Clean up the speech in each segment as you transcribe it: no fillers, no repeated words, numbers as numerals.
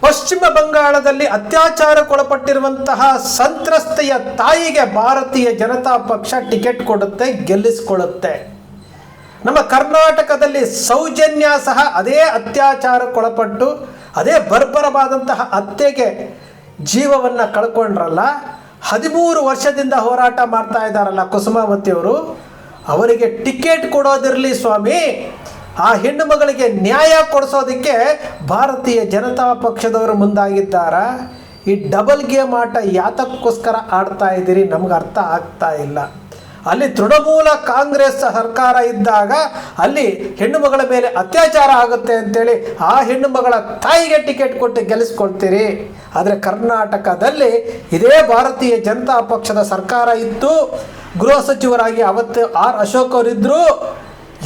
ಪಶ್ಚಿಮ ಬಂಗಾಳದಲ್ಲಿ ಅತ್ಯಾಚಾರಕ್ಕೊಳಪಟ್ಟಿರುವಂತಹ ಸಂತ್ರಸ್ತೆಯ ತಾಯಿಗೆ ಭಾರತೀಯ ಜನತಾ ಪಕ್ಷ ಟಿಕೆಟ್ ಕೊಡುತ್ತೆ, ಗೆಲ್ಲಿಸಿಕೊಳ್ಳುತ್ತೆ. ನಮ್ಮ ಕರ್ನಾಟಕದಲ್ಲಿ ಸೌಜನ್ಯ ಸಹ ಅದೇ ಅತ್ಯಾಚಾರಕ್ಕೊಳಪಟ್ಟು ಅದೇ ಬರ್ಬರವಾದಂತಹ ಹತ್ಯೆಗೆ ಜೀವವನ್ನು ಕಳ್ಕೊಂಡ್ರಲ್ಲ. 13 ವರ್ಷದಿಂದ ಹೋರಾಟ ಮಾಡ್ತಾ ಇದ್ದಾರಲ್ಲ ಕುಸುಮಾವತಿಯವರು, ಅವರಿಗೆ ಟಿಕೆಟ್ ಕೊಡೋದಿರಲಿ ಸ್ವಾಮಿ, ಆ ಹೆಣ್ಣು ಮಗಳಿಗೆ ನ್ಯಾಯ ಕೊಡಿಸೋದಕ್ಕೆ ಭಾರತೀಯ ಜನತಾ ಪಕ್ಷದವರು ಮುಂದಾಗಿದ್ದಾರಾ? ಈ ಡಬಲ್ ಗೇಮ್ ಆಟ ಯಾತಕ್ಕೋಸ್ಕರ ಆಡ್ತಾ ಇದ್ದೀರಿ ನಮ್ಗೆ ಅರ್ಥ ಆಗ್ತಾ ಇಲ್ಲ. ಅಲ್ಲಿ ತೃಣಮೂಲ ಕಾಂಗ್ರೆಸ್ ಸರ್ಕಾರ ಇದ್ದಾಗ ಅಲ್ಲಿ ಹೆಣ್ಣು ಮಗಳ ಮೇಲೆ ಅತ್ಯಾಚಾರ ಆಗುತ್ತೆ ಅಂತೇಳಿ ಆ ಹೆಣ್ಣು ಮಗಳ ತಾಯಿಗೆ ಟಿಕೆಟ್ ಕೊಟ್ಟು ಗೆಲ್ಲಿಸ್ಕೊಳ್ತೀರಿ. ಆದರೆ ಕರ್ನಾಟಕದಲ್ಲಿ ಇದೇ ಭಾರತೀಯ ಜನತಾ ಪಕ್ಷದ ಸರ್ಕಾರ ಇತ್ತು, ಗೃಹ ಸಚಿವರಾಗಿ ಅವತ್ತು ಆರ್ ಅಶೋಕ್ ಅವರಿದ್ದರು,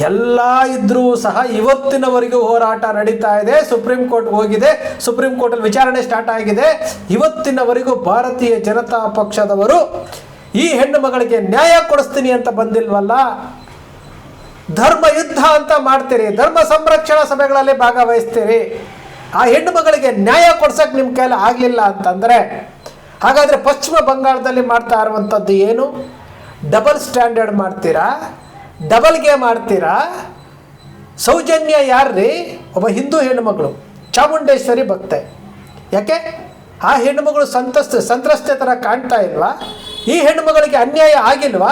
ಎಲ್ಲ ಇದ್ರೂ ಸಹ ಇವತ್ತಿನವರೆಗೂ ಹೋರಾಟ ನಡೀತಾ ಇದೆ. ಸುಪ್ರೀಂ ಕೋರ್ಟ್ ಹೋಗಿದೆ, ಸುಪ್ರೀಂ ಕೋರ್ಟಲ್ಲಿ ವಿಚಾರಣೆ ಸ್ಟಾರ್ಟ್ ಆಗಿದೆ. ಇವತ್ತಿನವರೆಗೂ ಭಾರತೀಯ ಜನತಾ ಪಕ್ಷದವರು ಈ ಹೆಣ್ಣು ಮಗಳಿಗೆ ನ್ಯಾಯ ಕೊಡಿಸ್ತೀನಿ ಅಂತ ಬಂದಿಲ್ವಲ್ಲ. ಧರ್ಮ ಯುದ್ಧ ಅಂತ ಮಾಡ್ತೀರಿ, ಧರ್ಮ ಸಂರಕ್ಷಣಾ ಸಭೆಗಳಲ್ಲಿ ಭಾಗವಹಿಸ್ತೀರಿ, ಆ ಹೆಣ್ಣು ಮಗಳಿಗೆ ನ್ಯಾಯ ಕೊಡ್ಸಕ್ಕೆ ನಿಮ್ಮ ಕೈಲಿ ಆಗಲಿಲ್ಲ ಅಂತಂದರೆ ಹಾಗಾದರೆ ಪಶ್ಚಿಮ ಬಂಗಾಳದಲ್ಲಿ ಮಾಡ್ತಾ ಇರುವಂಥದ್ದು ಏನು? ಡಬಲ್ ಸ್ಟ್ಯಾಂಡರ್ಡ್ ಮಾಡ್ತೀರಾ, ಡಬಲ್ ಗೇಮ್ ಮಾಡ್ತೀರಾ. ಸೌಜನ್ಯ ಯಾರ್ರೀ? ಒಬ್ಬ ಹಿಂದೂ ಹೆಣ್ಣುಮಗಳು, ಚಾಮುಂಡೇಶ್ವರಿ ಭಕ್ತೆ. ಯಾಕೆ ಆ ಹೆಣ್ಣುಮಗಳು ಸಂತ್ರಸ್ತೆ ಥರ ಕಾಣ್ತಾ ಇಲ್ವಾ? ಈ ಹೆಣ್ಣುಮಗಳಿಗೆ ಅನ್ಯಾಯ ಆಗಿಲ್ವಾ?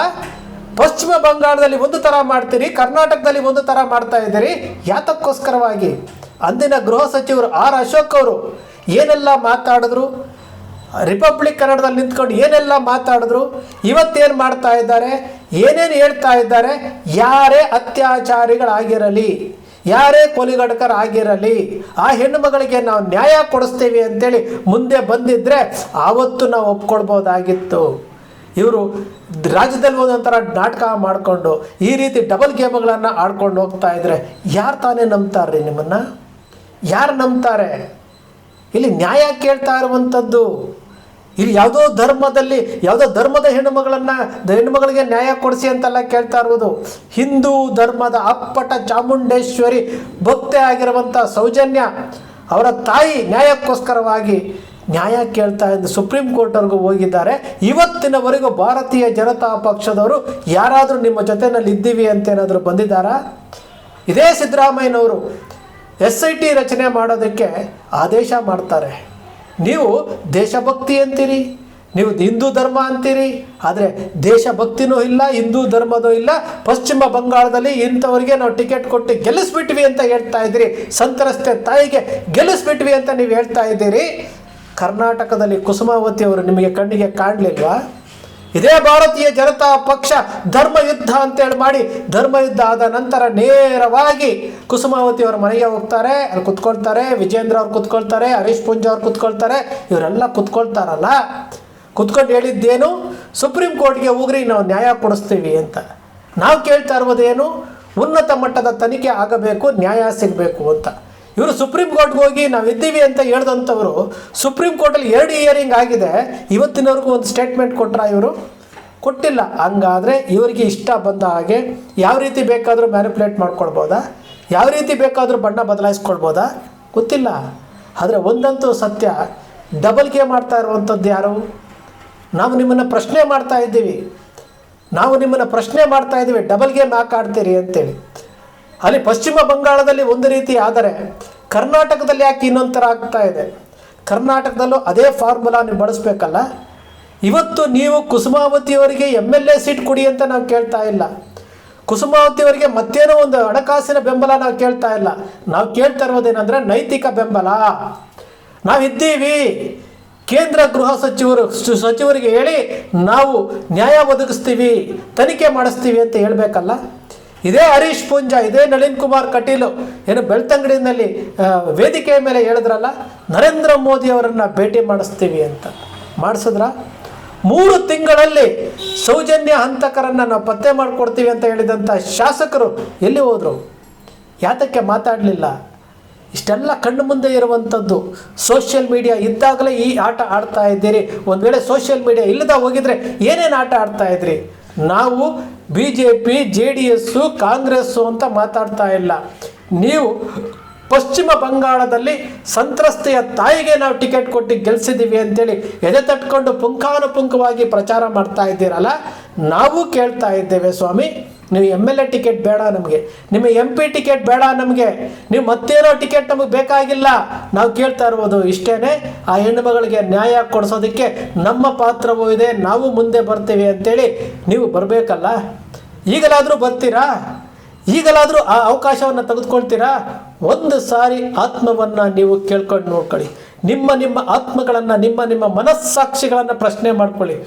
ಪಶ್ಚಿಮ ಬಂಗಾಳದಲ್ಲಿ ಒಂದು ಥರ ಮಾಡ್ತೀರಿ, ಕರ್ನಾಟಕದಲ್ಲಿ ಒಂದು ಥರ ಮಾಡ್ತಾ ಇದ್ದೀರಿ. ಯಾತಕ್ಕೋಸ್ಕರವಾಗಿ? ಅಂದಿನ ಗೃಹ ಸಚಿವರು ಆರ್ ಅಶೋಕ್ ಅವರು ಏನೆಲ್ಲ ಮಾತಾಡಿದ್ರು, ರಿಪಬ್ಲಿಕ್ ಕನ್ನಡದಲ್ಲಿ ನಿಂತ್ಕೊಂಡು ಏನೆಲ್ಲ ಮಾತಾಡಿದ್ರು, ಇವತ್ತೇನು ಮಾಡ್ತಾ ಇದ್ದಾರೆ, ಏನೇನು ಹೇಳ್ತಾ ಇದ್ದಾರೆ? ಯಾರೇ ಅತ್ಯಾಚಾರಿಗಳಾಗಿರಲಿ, ಯಾರೇ ಕೊಲೆಗಡಕರಾಗಿರಲಿ, ಆ ಹೆಣ್ಣು ಮಗಳಿಗೆ ನಾವು ನ್ಯಾಯ ಕೊಡಿಸ್ತೀವಿ ಅಂತೇಳಿ ಮುಂದೆ ಬಂದಿದ್ದರೆ ಆವತ್ತು ನಾವು ಒಪ್ಕೊಳ್ಬೋದಾಗಿತ್ತು. ಇವರು ರಾಜ್ಯದಲ್ಲಿ ಒಂದೊಂಥರ ನಾಟಕ ಮಾಡಿಕೊಂಡು ಈ ರೀತಿ ಡಬಲ್ ಗೇಮ್ಗಳನ್ನು ಆಡ್ಕೊಂಡು ಹೋಗ್ತಾ ಇದ್ರೆ ಯಾರು ತಾನೇ ನಂಬ್ತಾರ್ರಿ ನಿಮ್ಮನ್ನು? ಯಾರು ನಂಬ್ತಾರೆ? ಇಲ್ಲಿ ನ್ಯಾಯ ಕೇಳ್ತಾ ಇರುವಂಥದ್ದು, ಇಲ್ಲಿ ಯಾವುದೋ ಧರ್ಮದ ಹೆಣ್ಣುಮಗಳಿಗೆ ನ್ಯಾಯ ಕೊಡಿಸಿ ಅಂತೆಲ್ಲ ಕೇಳ್ತಾ ಇರುವುದು. ಹಿಂದೂ ಧರ್ಮದ ಅಪ್ಪಟ ಚಾಮುಂಡೇಶ್ವರಿ ಭಕ್ತೆ ಆಗಿರುವಂಥ ಸೌಜನ್ಯ ಅವರ ತಾಯಿ ನ್ಯಾಯಕ್ಕೋಸ್ಕರವಾಗಿ ನ್ಯಾಯ ಕೇಳ್ತಾ ಇದ್ದು ಸುಪ್ರೀಂ ಕೋರ್ಟ್ವರೆಗೂ ಹೋಗಿದ್ದಾರೆ. ಇವತ್ತಿನವರೆಗೂ ಭಾರತೀಯ ಜನತಾ ಪಕ್ಷದವರು ಯಾರಾದರೂ ನಿಮ್ಮ ಜೊತೆಯಲ್ಲಿ ಇದ್ದೀವಿ ಅಂತೇನಾದರೂ ಬಂದಿದ್ದಾರಾ? ಇದೇ ಸಿದ್ದರಾಮಯ್ಯನವರು SIT ರಚನೆ ಮಾಡೋದಕ್ಕೆ ಆದೇಶ ಮಾಡ್ತಾರೆ. ನೀವು ದೇಶಭಕ್ತಿ ಅಂತೀರಿ, ನೀವು ಹಿಂದೂ ಧರ್ಮ ಅಂತೀರಿ, ಆದರೆ ದೇಶಭಕ್ತಿನೂ ಇಲ್ಲ, ಹಿಂದೂ ಧರ್ಮದೂ ಇಲ್ಲ. ಪಶ್ಚಿಮ ಬಂಗಾಳದಲ್ಲಿ ಇಂಥವರಿಗೆ ನಾವು ಟಿಕೆಟ್ ಕೊಟ್ಟು ಗೆಲ್ಲಿಸ್ಬಿಟ್ವಿ ಅಂತ ಹೇಳ್ತಾ ಇದ್ದೀರಿ, ಸಂತ್ರಸ್ತೆ ತಾಯಿಗೆ ಗೆಲ್ಲಿಸ್ಬಿಟ್ವಿ ಅಂತ ನೀವು ಹೇಳ್ತಾ ಇದ್ದೀರಿ. ಕರ್ನಾಟಕದಲ್ಲಿ ಕುಸುಮಾವತಿ ಅವರು ನಿಮಗೆ ಕಣ್ಣಿಗೆ ಕಾಣಲಿಲ್ವಾ? ಇದೇ ಭಾರತೀಯ ಜನತಾ ಪಕ್ಷ ಧರ್ಮ ಯುದ್ಧ ಅಂತೇಳಿ ಮಾಡಿ, ಧರ್ಮ ಯುದ್ಧ ಆದ ನಂತರ ನೇರವಾಗಿ ಕುಸುಮಾವತಿ ಅವರ ಮನೆಗೆ ಹೋಗ್ತಾರೆ, ಅಲ್ಲಿ ಕುತ್ಕೊಳ್ತಾರೆ, ವಿಜೇಂದ್ರ ಅವ್ರು ಕುತ್ಕೊಳ್ತಾರೆ, ಹರೀಶ್ ಪುಂಜ ಅವ್ರು ಕುತ್ಕೊಳ್ತಾರೆ, ಇವರೆಲ್ಲ ಕುತ್ಕೊಳ್ತಾರಲ್ಲ. ಕುತ್ಕೊಂಡು ಹೇಳಿದ್ದೇನು? ಸುಪ್ರೀಂ ಕೋರ್ಟ್ಗೆ ಹೋಗ್ರಿ, ನಾವು ನ್ಯಾಯ ಕೊಡಿಸ್ತೀವಿ ಅಂತ. ನಾವು ಕೇಳ್ತಾ ಇರೋದೇನು? ಉನ್ನತ ಮಟ್ಟದ ತನಿಖೆ ಆಗಬೇಕು, ನ್ಯಾಯ ಸಿಗಬೇಕು ಅಂತ. ಇವರು ಸುಪ್ರೀಂ ಕೋರ್ಟ್ಗೆ ಹೋಗಿ ನಾವಿದ್ದೀವಿ ಅಂತ ಹೇಳ್ದಂಥವರು ಸುಪ್ರೀಂ ಕೋರ್ಟಲ್ಲಿ 2 ಹಿಯರಿಂಗ್ ಆಗಿದೆ, ಇವತ್ತಿನವರೆಗೂ ಒಂದು ಸ್ಟೇಟ್ಮೆಂಟ್ ಕೊಟ್ಟರಾ? ಇವರು ಕೊಟ್ಟಿಲ್ಲ. ಹಂಗಾದರೆ ಇವರಿಗೆ ಇಷ್ಟ ಬಂದ ಹಾಗೆ ಯಾವ ರೀತಿ ಬೇಕಾದರೂ ಮ್ಯಾನಿಪ್ಯುಲೇಟ್ ಮಾಡ್ಕೊಳ್ಬೋದಾ? ಯಾವ ರೀತಿ ಬೇಕಾದರೂ ಬಣ್ಣ ಬದಲಾಯಿಸ್ಕೊಳ್ಬೋದಾ? ಗೊತ್ತಿಲ್ಲ. ಆದರೆ ಒಂದಂತೂ ಸತ್ಯ, ಡಬಲ್ ಗೇಮ್ ಮಾಡ್ತಾ ಇರುವಂಥದ್ದು ಯಾರು? ನಾವು ನಿಮ್ಮನ್ನು ಪ್ರಶ್ನೆ ಮಾಡ್ತಾ ಇದ್ದೀವಿ, ಡಬಲ್ ಗೇಮ್ ಯಾಕೆ ಆಡ್ತೀರಿ ಅಂತೇಳಿ. ಅಲ್ಲಿ ಪಶ್ಚಿಮ ಬಂಗಾಳದಲ್ಲಿ ಒಂದು ರೀತಿ ಆದರೆ ಕರ್ನಾಟಕದಲ್ಲಿ ಯಾಕೆ ಇನ್ನೊಂದು ಥರ ಆಗ್ತಾ ಇದೆ? ಕರ್ನಾಟಕದಲ್ಲೂ ಅದೇ ಫಾರ್ಮುಲಾ ನೀವು ಬಳಸಬೇಕಲ್ಲ. ಇವತ್ತು ನೀವು ಕುಸುಮಾವತಿಯವರಿಗೆ MLA ಸೀಟ್ ಕೊಡಿ ಅಂತ ನಾವು ಕೇಳ್ತಾ ಇಲ್ಲ, ಕುಸುಮಾವತಿಯವರಿಗೆ ಮತ್ತೇನೋ ಒಂದು ಹಣಕಾಸಿನ ಬೆಂಬಲ ನಾವು ಕೇಳ್ತಾ ಇಲ್ಲ. ನಾವು ಕೇಳ್ತಾ ಇರೋದೇನೆಂದರೆ ನೈತಿಕ ಬೆಂಬಲ. ನಾವಿದ್ದೀವಿ, ಕೇಂದ್ರ ಗೃಹ ಸಚಿವರಿಗೆ ಹೇಳಿ ನಾವು ನ್ಯಾಯ ಒದಗಿಸ್ತೀವಿ, ತನಿಖೆ ಮಾಡಿಸ್ತೀವಿ ಅಂತ ಹೇಳಬೇಕಲ್ಲ. ಇದೇ ಹರೀಶ್ ಪುಂಜ, ಇದೇ ನಳಿನ್ ಕುಮಾರ್ ಕಟೀಲ್ ಏನು ಬೆಳ್ತಂಗಡಿನಲ್ಲಿ ವೇದಿಕೆಯ ಮೇಲೆ ಹೇಳಿದ್ರಲ್ಲ, ನರೇಂದ್ರ ಮೋದಿ ಅವರನ್ನು ಭೇಟಿ ಮಾಡಿಸ್ತೀವಿ ಅಂತ. ಮಾಡಿಸಿದ್ರ? 3 ತಿಂಗಳಲ್ಲಿ ಸೌಜನ್ಯ ಹಂತಕರನ್ನು ನಾವು ಪತ್ತೆ ಮಾಡಿಕೊಡ್ತೀವಿ ಅಂತ ಹೇಳಿದಂಥ ಶಾಸಕರು ಎಲ್ಲಿ ಹೋದರು? ಯಾತಕ್ಕೆ ಮಾತಾಡಲಿಲ್ಲ? ಇಷ್ಟೆಲ್ಲ ಕಣ್ಣು ಮುಂದೆ ಇರುವಂಥದ್ದು. ಸೋಷಿಯಲ್ ಮೀಡಿಯಾ ಇದ್ದಾಗಲೇ ಈ ಆಟ ಆಡ್ತಾ ಇದ್ದೀರಿ. ಒಂದು ವೇಳೆ ಸೋಷಿಯಲ್ ಮೀಡಿಯಾ ಇಲ್ಲದ ಹೋಗಿದ್ರೆ ಏನೇನು ಆಟ ಆಡ್ತಾ ಇದ್ರಿ? ನಾವು BJP, JDS, ಕಾಂಗ್ರೆಸ್ಸು ಅಂತ ಮಾತಾಡ್ತಾ ಇಲ್ಲ. ನೀವು ಪಶ್ಚಿಮ ಬಂಗಾಳದಲ್ಲಿ ಸಂತ್ರಸ್ತೆಯ ತಾಯಿಗೆ ನಾವು ಟಿಕೆಟ್ ಕೊಟ್ಟು ಗೆಲ್ಸಿದ್ದೀವಿ ಅಂತೇಳಿ ಎದೆ ತಟ್ಕೊಂಡು ಪುಂಖಾನುಪುಂಖವಾಗಿ ಪ್ರಚಾರ ಮಾಡ್ತಾ ಇದ್ದೀರಲ್ಲ, ನಾವು ಕೇಳ್ತಾ ಇದ್ದೇವೆ ಸ್ವಾಮಿ, ನೀವು MLA ಟಿಕೆಟ್ ಬೇಡ ನಮಗೆ, ನಿಮ್ಮ MP ಟಿಕೆಟ್ ಬೇಡ ನಮಗೆ, ನೀವು ಮತ್ತೇನೋ ಟಿಕೆಟ್ ನಮಗೆ ಬೇಕಾಗಿಲ್ಲ. ನಾವು ಕೇಳ್ತಾ ಇರ್ಬೋದು ಇಷ್ಟೇ, ಆ ಹೆಣ್ಣುಮಗಳಿಗೆ ನ್ಯಾಯ ಕೊಡಿಸೋದಕ್ಕೆ ನಮ್ಮ ಪಾತ್ರವೂ ಇದೆ, ನಾವು ಮುಂದೆ ಬರ್ತೀವಿ ಅಂತೇಳಿ ನೀವು ಬರಬೇಕಲ್ಲ. ಈಗಲಾದರೂ ಬರ್ತೀರಾ? ಈಗಲಾದರೂ ಆ ಅವಕಾಶವನ್ನು ತೆಗೆದುಕೊಳ್ತೀರಾ? ಒಂದು ಸಾರಿ ಆತ್ಮವನ್ನು ನೀವು ಕೇಳ್ಕೊಂಡು ನೋಡ್ಕೊಳ್ಳಿ. ನಿಮ್ಮ ಆತ್ಮಗಳನ್ನು, ನಿಮ್ಮ ಮನಸ್ಸಾಕ್ಷಿಗಳನ್ನು ಪ್ರಶ್ನೆ ಮಾಡ್ಕೊಳ್ಳಿ.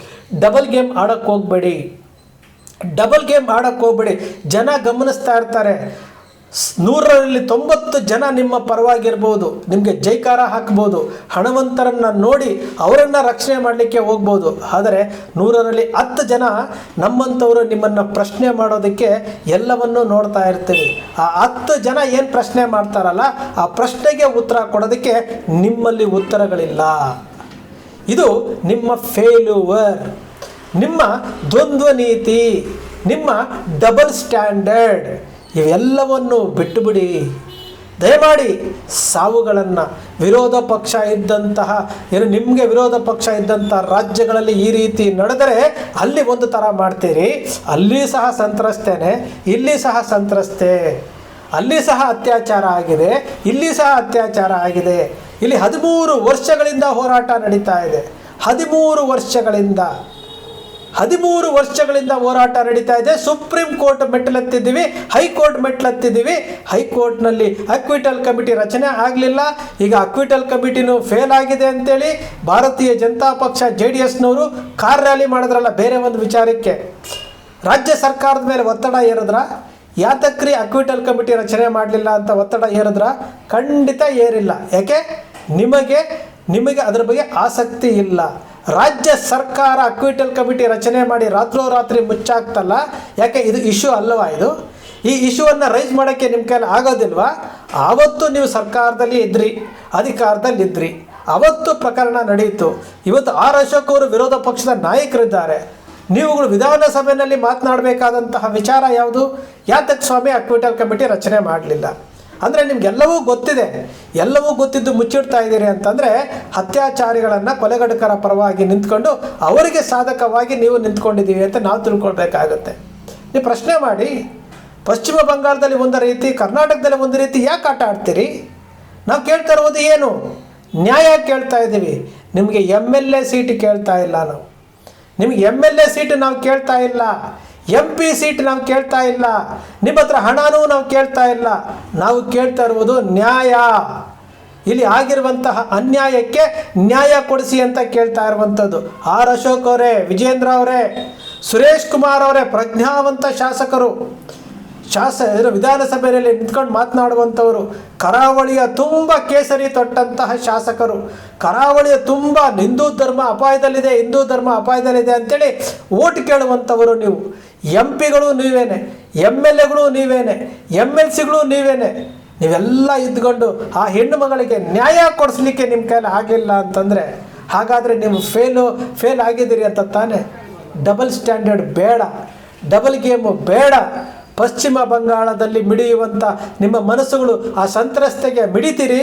ಡಬಲ್ ಗೇಮ್ ಆಡೋಕ್ಕೆ ಹೋಗಬೇಡಿ. ಜನ ಗಮನಿಸ್ತಾ ಇರ್ತಾರೆ. 100ರಲ್ಲಿ 90 ಜನ ನಿಮ್ಮ ಪರವಾಗಿರ್ಬೋದು, ನಿಮಗೆ ಜೈಕಾರ ಹಾಕ್ಬೋದು, ಹಣವಂತರನ್ನು ನೋಡಿ ಅವರನ್ನು ರಕ್ಷಣೆ ಮಾಡಲಿಕ್ಕೆ ಹೋಗ್ಬೋದು. ಆದರೆ 100ರಲ್ಲಿ 10 ಜನ ನಮ್ಮಂಥವರು ನಿಮ್ಮನ್ನು ಪ್ರಶ್ನೆ ಮಾಡೋದಕ್ಕೆ ಎಲ್ಲವನ್ನೂ ನೋಡ್ತಾ ಇರ್ತೀವಿ. ಆ 10 ಜನ ಏನು ಪ್ರಶ್ನೆ ಮಾಡ್ತಾರಲ್ಲ, ಆ ಪ್ರಶ್ನೆಗೆ ಉತ್ತರ ಕೊಡೋದಕ್ಕೆ ನಿಮ್ಮಲ್ಲಿ ಉತ್ತರಗಳಿಲ್ಲ. ಇದು ನಿಮ್ಮ ಫೇಲ್ಯೂವರ್, ನಿಮ್ಮ ದ್ವಂದ್ವ ನೀತಿ, ನಿಮ್ಮ ಡಬಲ್ ಸ್ಟ್ಯಾಂಡರ್ಡ್. ಇವೆಲ್ಲವನ್ನು ಬಿಟ್ಟುಬಿಡಿ. ದಯಮಾಡಿ ಸಾವುಗಳನ್ನು, ವಿರೋಧ ಪಕ್ಷ ಇದ್ದಂತಹ ನಿಮಗೆ ವಿರೋಧ ಪಕ್ಷ ಇದ್ದಂಥ ರಾಜ್ಯಗಳಲ್ಲಿ ಈ ರೀತಿ ನಡೆದರೆ ಅಲ್ಲಿ ಒಂದು ಥರ ಮಾಡ್ತೀರಿ, ಅಲ್ಲಿ ಸಹ ಸಂತ್ರಸ್ತೇನೆ, ಇಲ್ಲಿ ಸಹ ಸಂತ್ರಸ್ತೆ, ಅಲ್ಲಿ ಸಹ ಅತ್ಯಾಚಾರ ಆಗಿದೆ, ಇಲ್ಲಿ ಸಹ ಅತ್ಯಾಚಾರ ಆಗಿದೆ. ಇಲ್ಲಿ 13 ವರ್ಷಗಳಿಂದ ಹೋರಾಟ ನಡೀತಾ ಇದೆ. 13 ವರ್ಷಗಳಿಂದ ಹೋರಾಟ ನಡೀತಾ ಇದೆ. ಸುಪ್ರೀಂ ಕೋರ್ಟ್ ಮೆಟ್ಟಲೆತ್ತಿದ್ದೀವಿ, ಹೈಕೋರ್ಟ್ ಮೆಟ್ಟಲೆತ್ತಿದ್ದೀವಿ. ಹೈಕೋರ್ಟ್ನಲ್ಲಿ ಅಕ್ವಿಟಲ್ ಕಮಿಟಿ ರಚನೆ ಆಗಲಿಲ್ಲ. ಈಗ ಅಕ್ವಿಟಲ್ ಕಮಿಟಿನೂ ಫೇಲ್ ಆಗಿದೆ ಅಂತೇಳಿ ಭಾರತೀಯ ಜನತಾ ಪಕ್ಷ JDSನವರು ಕಾರ್ ರ್ಯಾಲಿ ಮಾಡಿದ್ರಲ್ಲ ಬೇರೆ ಒಂದು ವಿಚಾರಕ್ಕೆ. ರಾಜ್ಯ ಸರ್ಕಾರದ ಮೇಲೆ ಒತ್ತಡ ಏರಿದ್ರ? ಯಾತಕ್ರಿ ಅಕ್ವಿಟಲ್ ಕಮಿಟಿ ರಚನೆ ಮಾಡಲಿಲ್ಲ ಅಂತ ಒತ್ತಡ ಏರಿದ್ರ? ಖಂಡಿತ ಏರಿಲ್ಲ. ಯಾಕೆ? ನಿಮಗೆ ಅದರ ಬಗ್ಗೆ ಆಸಕ್ತಿ ಇಲ್ಲ. ರಾಜ್ಯ ಸರ್ಕಾರ ಅಕ್ವಿಟಲ್ ಕಮಿಟಿ ರಚನೆ ಮಾಡಿ ರಾತ್ರೋರಾತ್ರಿ ಮುಚ್ಚಾಕ್ತಲ್ಲ, ಯಾಕೆ? ಇದು ಇಶ್ಯೂ ಅಲ್ಲವಾ? ಈ ಇಶ್ಯೂವನ್ನು ರೈಸ್ ಮಾಡೋಕ್ಕೆ ನಿಮ್ಮ ಕೈಲಿ ಆಗೋದಿಲ್ವಾ? ಆವತ್ತು ನೀವು ಸರ್ಕಾರದಲ್ಲಿ ಇದ್ರಿ, ಅಧಿಕಾರದಲ್ಲಿದ್ರಿ, ಅವತ್ತು ಪ್ರಕರಣ ನಡೆಯಿತು. ಇವತ್ತು R. ಅಶೋಕ್ ಅವರು ವಿರೋಧ ಪಕ್ಷದ ನಾಯಕರಿದ್ದಾರೆ. ನೀವುಗಳು ವಿಧಾನಸಭೆಯಲ್ಲಿ ಮಾತನಾಡಬೇಕಾದಂತಹ ವಿಚಾರ ಯಾವುದು? ಯಾತಕ್ಕೆ ಸ್ವಾಮಿ ಅಕ್ವಿಟಲ್ ಕಮಿಟಿ ರಚನೆ ಮಾಡಲಿಲ್ಲ? ಅಂದರೆ ನಿಮಗೆಲ್ಲವೂ ಗೊತ್ತಿದೆ, ಎಲ್ಲವೂ ಗೊತ್ತಿದ್ದು ಮುಚ್ಚಿಡ್ತಾ ಇದ್ದೀರಿ ಅಂತಂದರೆ ಅತ್ಯಾಚಾರಿಗಳನ್ನು, ಕೊಲೆಗಡಕರ ಪರವಾಗಿ ನಿಂತ್ಕೊಂಡು ಅವರಿಗೆ ಸಾಧಕವಾಗಿ ನೀವು ನಿಂತ್ಕೊಂಡಿದ್ದೀವಿ ಅಂತ ನಾವು ತಿಳ್ಕೊಳ್ಬೇಕಾಗತ್ತೆ. ನೀವು ಪ್ರಶ್ನೆ ಮಾಡಿ. ಪಶ್ಚಿಮ ಬಂಗಾಳದಲ್ಲಿ ಒಂದು ರೀತಿ, ಕರ್ನಾಟಕದಲ್ಲಿ ಒಂದು ರೀತಿ ಯಾಕೆ ಆಟ ಆಡ್ತೀರಿ? ನಾವು ಕೇಳ್ತಾ ಇರೋದು ಏನು? ನ್ಯಾಯ ಕೇಳ್ತಾ ಇದ್ದೀವಿ. ನಿಮಗೆ MLA ಸೀಟ್ ಕೇಳ್ತಾ ಇಲ್ಲ. ನಿಮಗೆ MLA ಸೀಟ್ ನಾವು ಕೇಳ್ತಾ ಇಲ್ಲ, MP ಸೀಟ್ ನಾವು ಕೇಳ್ತಾ ಇಲ್ಲ, ನಿಮ್ಮ ಹತ್ರ ಹಣನೂ ನಾವು ಕೇಳ್ತಾ ಇಲ್ಲ. ನಾವು ಕೇಳ್ತಾ ಇರುವುದು ನ್ಯಾಯ. ಇಲ್ಲಿ ಆಗಿರುವಂತಹ ಅನ್ಯಾಯಕ್ಕೆ ನ್ಯಾಯ ಕೊಡಿಸಿ ಅಂತ ಕೇಳ್ತಾ ಇರುವಂಥದ್ದು. R. ಅಶೋಕ್ ಅವರೇ, ವಿಜೇಂದ್ರ ಅವರೇ, ಸುರೇಶ್ ಕುಮಾರ್ ಅವರೇ, ಪ್ರಜ್ಞಾವಂತ ಶಾಸಕರು, ವಿಧಾನಸಭೆಯಲ್ಲಿ ನಿಂತ್ಕೊಂಡು ಮಾತನಾಡುವಂಥವರು, ಕರಾವಳಿಯ ತುಂಬ ಕೇಸರಿ ತೊಟ್ಟಂತಹ ಶಾಸಕರು, ಕರಾವಳಿಯ ತುಂಬ ಹಿಂದೂ ಧರ್ಮ ಅಪಾಯದಲ್ಲಿದೆ ಅಂತೇಳಿ ಓಟ್ ಕೇಳುವಂಥವರು ನೀವು. MP ಗಳು ನೀವೇನೆ, MLAಗಳು ನೀವೇನೆ, MLCಗಳು ನೀವೇನೆ. ನೀವೆಲ್ಲ ಇದ್ಕೊಂಡು ಆ ಹೆಣ್ಣು ಮಗಳಿಗೆ ನ್ಯಾಯ ಕೊಡಿಸ್ಲಿಕ್ಕೆ ನಿಮ್ಮ ಕೈಲಿ ಆಗಲಿಲ್ಲ ಅಂತಂದರೆ ಹಾಗಾದರೆ ನೀವು ಫೇಲ್ ಆಗಿದ್ದೀರಿ ಅಂತ ತಾನೇ. ಡಬಲ್ ಸ್ಟ್ಯಾಂಡರ್ಡ್ ಬೇಡ, ಡಬಲ್ ಗೇಮು ಬೇಡ. ಪಶ್ಚಿಮ ಬಂಗಾಳದಲ್ಲಿ ಮಿಡಿಯುವಂಥ ನಿಮ್ಮ ಮನಸ್ಸುಗಳು ಆ ಸಂತ್ರಸ್ತೆಗೆ ಮಿಡಿತೀರಿ,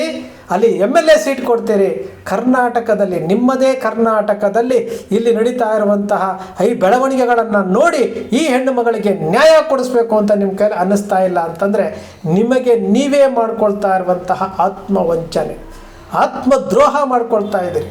ಅಲ್ಲಿ MLA ಸೀಟ್ ಕೊಡ್ತೀರಿ. ಕರ್ನಾಟಕದಲ್ಲಿ, ನಿಮ್ಮದೇ ಕರ್ನಾಟಕದಲ್ಲಿ ಇಲ್ಲಿ ನಡೀತಾ ಇರುವಂತಹ ಈ ಬೆಳವಣಿಗೆಗಳನ್ನು ನೋಡಿ ಈ ಹೆಣ್ಣು ಮಗಳಿಗೆ ನ್ಯಾಯ ಕೊಡಿಸ್ಬೇಕು ಅಂತ ನಿಮ್ಮ ಕೈಲಿ ಅನ್ನಿಸ್ತಾ ಇಲ್ಲ ಅಂತಂದರೆ ನಿಮಗೆ ನೀವೇ ಮಾಡ್ಕೊಳ್ತಾ ಇರುವಂತಹ ಆತ್ಮವಂಚನೆ, ಆತ್ಮದ್ರೋಹ ಮಾಡ್ಕೊಳ್ತಾ ಇದ್ದೀರಿ.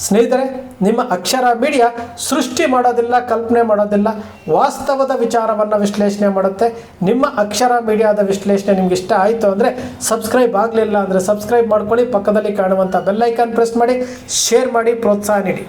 ಸ್ನೇಹಿತರೆ, ನಿಮ್ಮ ಅಕ್ಷರ ಮೀಡಿಯಾ ಸೃಷ್ಟಿ ಮಾಡೋದಿಲ್ಲ, ಕಲ್ಪನೆ ಮಾಡೋದಿಲ್ಲ, ವಾಸ್ತವದ ವಿಚಾರವನ್ನು ವಿಶ್ಲೇಷಣೆ ಮಾಡುತ್ತೆ. ನಿಮ್ಮ ಅಕ್ಷರ ಮೀಡಿಯಾದ ವಿಶ್ಲೇಷಣೆ ನಿಮ್ಗೆ ಇಷ್ಟ ಆಯಿತು ಅಂದರೆ, ಸಬ್ಸ್ಕ್ರೈಬ್ ಆಗಲಿಲ್ಲ ಅಂದರೆ ಸಬ್ಸ್ಕ್ರೈಬ್ ಮಾಡ್ಕೊಳ್ಳಿ, ಪಕ್ಕದಲ್ಲಿ ಕಾಣುವಂಥ ಬೆಲ್ ಐಕಾನ್ ಪ್ರೆಸ್ ಮಾಡಿ, ಶೇರ್ ಮಾಡಿ, ಪ್ರೋತ್ಸಾಹ ನೀಡಿ.